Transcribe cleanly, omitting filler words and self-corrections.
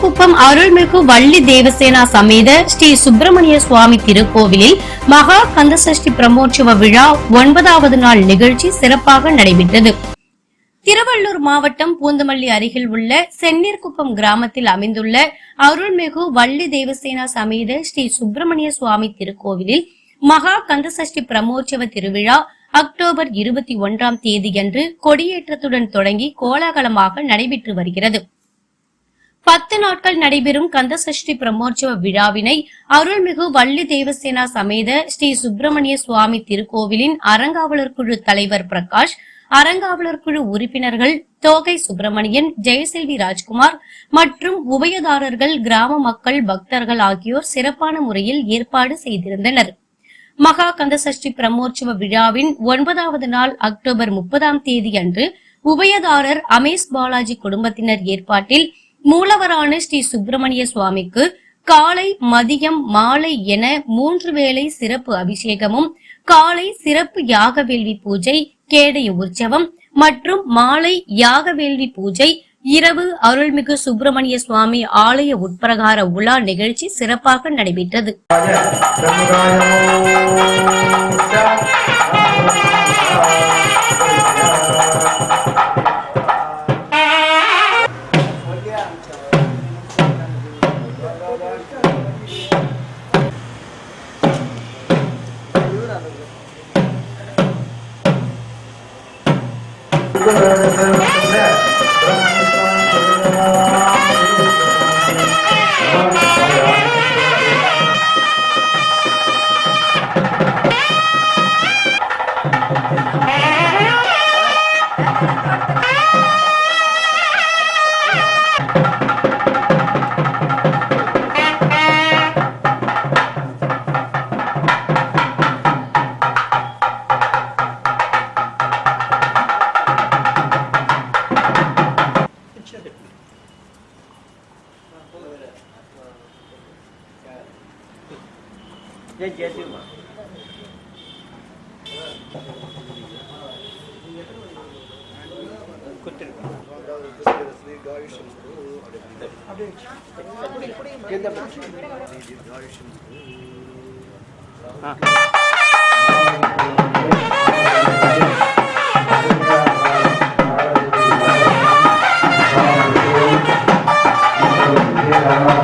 சென்னியர்குப்பம் அருள்மிகு வள்ளி தேவசேனா சமேத ஸ்ரீ சுப்பிரமணிய சுவாமி திருக்கோவிலில் மகா கந்தசஷ்டி பிரமோற்சவ விழா 9வது நாள் நிகழ்ச்சி சிறப்பாக நடைபெற்றது. திருவள்ளூர் மாவட்டம் பூந்தமல்லி அருகில் உள்ள சென்னியர்குப்பம் கிராமத்தில் அமைந்துள்ள அருள்மிகு வள்ளி தேவசேனா சமேத ஸ்ரீ சுப்பிரமணிய சுவாமி திருக்கோவிலில் மகா கந்தசஷ்டி பிரமோற்சவ திருவிழா அக்டோபர் 21ஆம் தேதியன்று கொடியேற்றத்துடன் தொடங்கி கோலாகலமாக நடைபெற்று வருகிறது. 10 நாட்கள் நடைபெறும் கந்தசஷ்டி பிரமோற்சவ விழாவினை அருள்மிகு வள்ளி தேவசேனா சமேத ஸ்ரீ சுப்பிரமணிய சுவாமி திருக்கோவிலின் அறங்காவலர் குழு தலைவர் பிரகாஷ், அறங்காவலர் குழு உறுப்பினர்கள் தோகை சுப்பிரமணியன், ஜெயசெல்வி ராஜ்குமார் மற்றும் உபயதாரர்கள், கிராம மக்கள், பக்தர்கள் ஆகியோர் சிறப்பான முறையில் ஏற்பாடு செய்திருந்தனர். மகா கந்தசஷ்டி பிரமோற்சவ விழாவின் 9வது நாள் அக்டோபர் 30ஆம் தேதி அன்று உபயதாரர் அமேஷ் பாலாஜி குடும்பத்தினர் ஏற்பாட்டில் மூலவரான ஸ்ரீ சுப்பிரமணிய சுவாமிக்கு காலை, மதியம், மாலை என 3 வேளை சிறப்பு அபிஷேகமும், காலை சிறப்பு யாக வேள்வி பூஜை, கேடய உற்சவம் மற்றும் மாலை யாக வேள்வி பூஜை, இரவு அருள்மிகு சுப்பிரமணிய சுவாமி ஆலய உட்பிரகார உலா நிகழ்ச்சி சிறப்பாக நடைபெற்றது. Yeah.